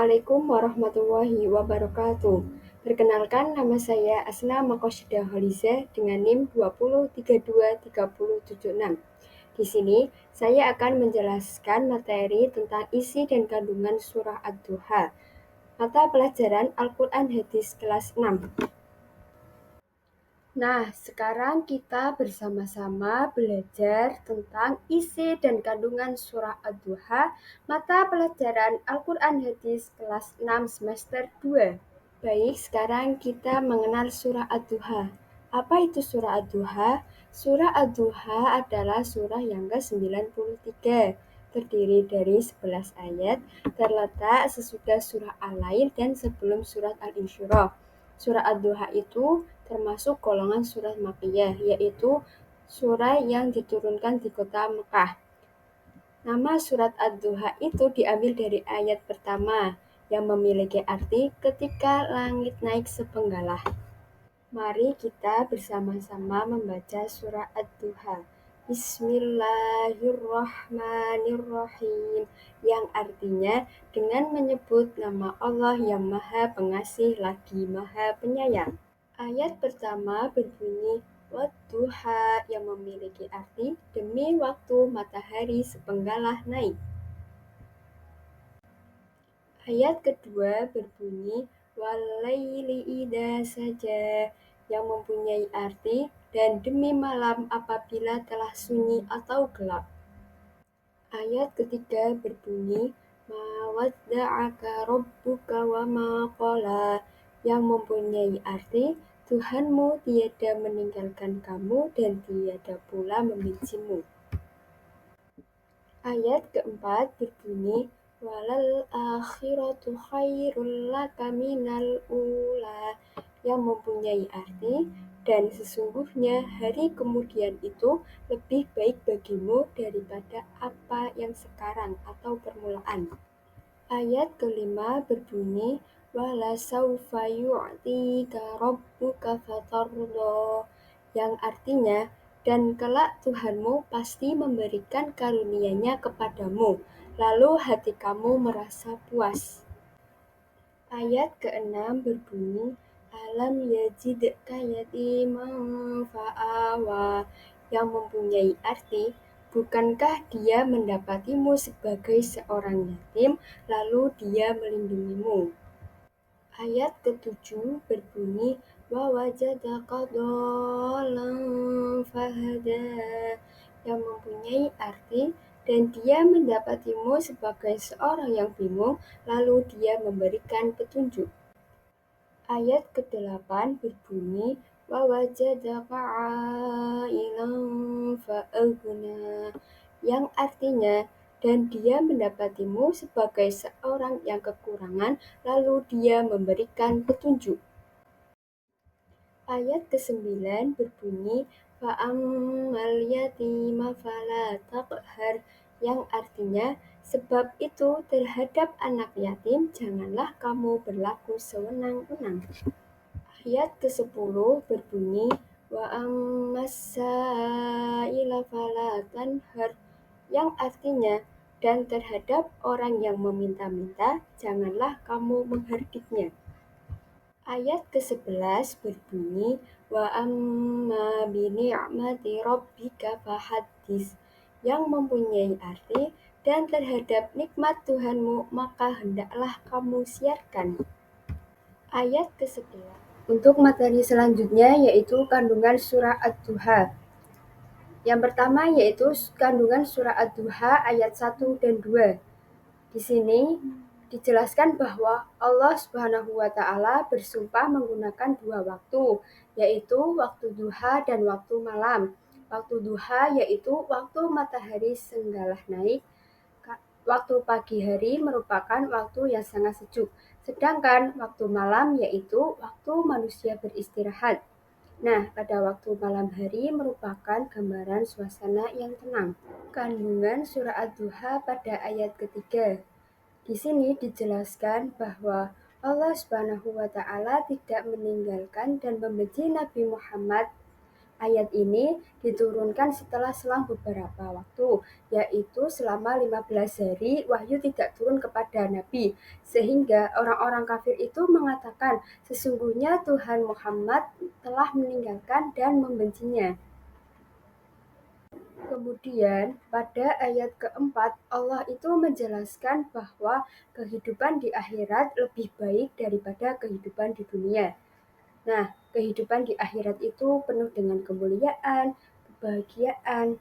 Assalamualaikum warahmatullahi wabarakatuh. Perkenalkan, nama saya Asna Makosida Holiza dengan NIM 20323076. Di sini, saya akan menjelaskan materi tentang isi dan kandungan surah Ad-Duha, mata pelajaran Al-Quran Hadis kelas 6. Nah, sekarang kita bersama-sama belajar tentang isi dan kandungan surah Ad-Duha, mata pelajaran Al-Quran Hadis kelas 6 semester 2. Baik, sekarang kita mengenal surah Ad-Duha. Apa itu surah Ad-Duha? Surah Ad-Duha adalah surah yang ke-93, terdiri dari 11 ayat, terletak sesudah surah Al-Lail dan sebelum surat Al-Insyirah. Surah Ad-Duha itu termasuk golongan surat Makkiyah, yaitu surah yang diturunkan di kota Mekah. Nama surat Ad-Duha itu diambil dari ayat pertama yang memiliki arti ketika langit naik sepenggalah. Mari kita bersama-sama membaca surah Ad-Duha. Bismillahirrahmanirrahim, yang artinya dengan menyebut nama Allah yang Maha Pengasih lagi Maha Penyayang. Ayat pertama berbunyi Wadduha, yang memiliki arti demi waktu matahari sepenggalah naik. Ayat kedua berbunyi Walaili idza saja, yang mempunyai arti dan demi malam apabila telah sunyi atau gelap. Ayat ketiga berbunyi Ma wadda'aka rabbuka wa ma qala, yang mempunyai arti Tuhanmu tiada meninggalkan kamu dan tiada pula membencimu. Ayat keempat berbunyi Walal akhiratu khairul laka minal ula, yang mempunyai arti dan sesungguhnya hari kemudian itu lebih baik bagimu daripada apa yang sekarang atau permulaan. Ayat kelima berbunyi Wala saufa yu'tika rabbuka fatardo, yang artinya dan kelak Tuhanmu pasti memberikan karunia-Nya kepadamu, lalu hati kamu merasa puas. Ayat keenam berbunyi Alam yajidka yatiman fa'awa, yang mempunyai arti bukankah dia mendapatimu sebagai seorang yatim, lalu dia melindungimu. Ayat ketujuh berbunyi Wa wajadaka dhallan fahada, yang mempunyai arti dan dia mendapatimu sebagai seorang yang bingung, lalu dia memberikan petunjuk. Ayat ke-8 berbunyi Wa wajadaka 'ailan fa'aghna, yang artinya dan dia mendapatimu sebagai seorang yang kekurangan, lalu dia memberikan petunjuk. Ayat ke-9 berbunyi Fa'ammal yatima fala taqhar, yang artinya sebab itu terhadap anak yatim janganlah kamu berlaku sewenang-wenang. Ayat ke-10 berbunyi Wa ammas sa'ila fala tanhar, yang artinya dan terhadap orang yang meminta-minta janganlah kamu menghardiknya. Ayat ke-11 berbunyi Wa amma bi ni'mati rabbika fahaddits, yang mempunyai arti dan terhadap nikmat Tuhanmu maka hendaklah kamu siarkan. Ayat ke-11. Untuk materi selanjutnya yaitu kandungan surah Ad-Duha. Yang pertama yaitu kandungan surah Ad-Duha ayat 1 dan 2. Di sini dijelaskan bahwa Allah Subhanahu wa Ta'ala bersumpah menggunakan dua waktu, yaitu waktu duha dan waktu malam. Waktu duha yaitu waktu matahari senggalah naik. Waktu pagi hari merupakan waktu yang sangat sejuk, sedangkan waktu malam yaitu waktu manusia beristirahat. Nah, pada waktu malam hari merupakan gambaran suasana yang tenang. Kandungan surah Ad-Duha pada ayat ketiga. Di sini dijelaskan bahwa Allah Subhanahu wa Ta'ala tidak meninggalkan dan membenci Nabi Muhammad Ayat ini diturunkan setelah selang beberapa waktu, yaitu selama 15 hari wahyu tidak turun kepada Nabi, sehingga orang-orang kafir itu mengatakan sesungguhnya Tuhan Muhammad telah meninggalkan dan membencinya. Kemudian, pada ayat keempat, Allah itu menjelaskan bahwa kehidupan di akhirat lebih baik daripada kehidupan di dunia. Nah, kehidupan di akhirat itu penuh dengan kemuliaan, kebahagiaan.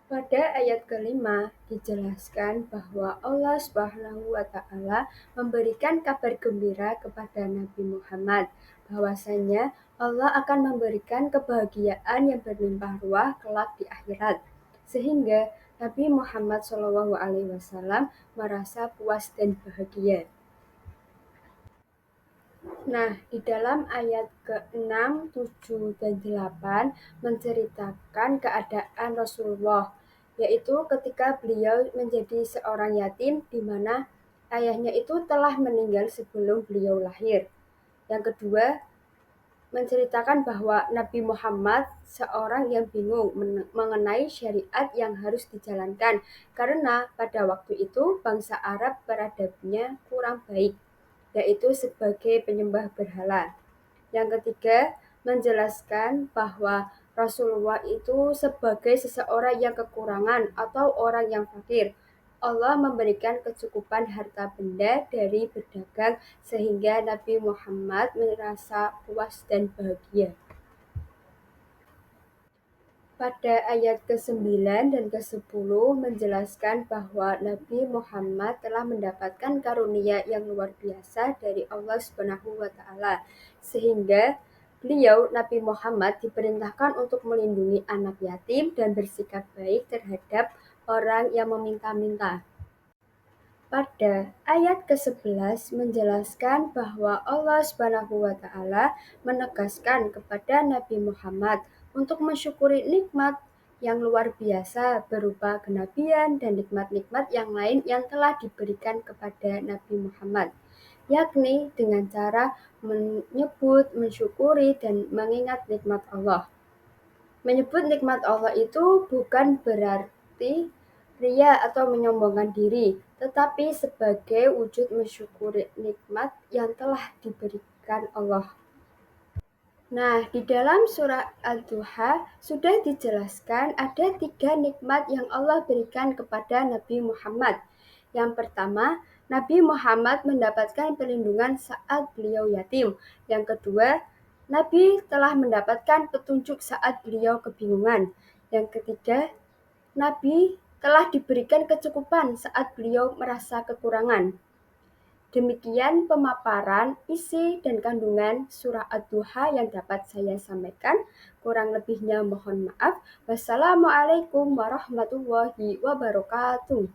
Pada ayat kelima dijelaskan bahwa Allah Subhanahu wa Ta'ala memberikan kabar gembira kepada Nabi Muhammad bahwasanya Allah akan memberikan kebahagiaan yang berlimpah ruah kelak di akhirat, sehingga Nabi Muhammad SAW merasa puas dan bahagia. Nah, di dalam ayat ke-6, 7, dan 8 menceritakan keadaan Rasulullah, yaitu ketika beliau menjadi seorang yatim di mana ayahnya itu telah meninggal sebelum beliau lahir. Yang kedua, menceritakan bahwa Nabi Muhammad seorang yang bingung mengenai syariat yang harus dijalankan karena pada waktu itu bangsa Arab peradabannya kurang baik, yaitu sebagai penyembah berhala. Yang ketiga, menjelaskan bahwa Rasulullah itu sebagai seseorang yang kekurangan atau orang yang fakir. Allah memberikan kecukupan harta benda dari berdagang sehingga Nabi Muhammad merasa puas dan bahagia. Pada ayat ke-9 dan ke-10 menjelaskan bahwa Nabi Muhammad telah mendapatkan karunia yang luar biasa dari Allah Subhanahu wa Ta'ala, sehingga beliau Nabi Muhammad diperintahkan untuk melindungi anak yatim dan bersikap baik terhadap orang yang meminta-minta. Pada ayat ke-11 menjelaskan bahwa Allah Subhanahu wa Ta'ala menegaskan kepada Nabi Muhammad untuk mensyukuri nikmat yang luar biasa berupa kenabian dan nikmat-nikmat yang lain yang telah diberikan kepada Nabi Muhammad, yakni dengan cara menyebut, mensyukuri, dan mengingat nikmat Allah. Menyebut nikmat Allah itu bukan berarti ria atau menyombongkan diri, tetapi sebagai wujud mensyukuri nikmat yang telah diberikan Allah. Nah, di dalam surah Ad-Duha sudah dijelaskan ada 3 nikmat yang Allah berikan kepada Nabi Muhammad. Yang pertama, Nabi Muhammad mendapatkan perlindungan saat beliau yatim. Yang kedua, Nabi telah mendapatkan petunjuk saat beliau kebingungan. Yang ketiga, Nabi telah diberikan kecukupan saat beliau merasa kekurangan. Demikian pemaparan isi dan kandungan surah Ad-Duha yang dapat saya sampaikan. Kurang lebihnya mohon maaf. Wassalamualaikum warahmatullahi wabarakatuh.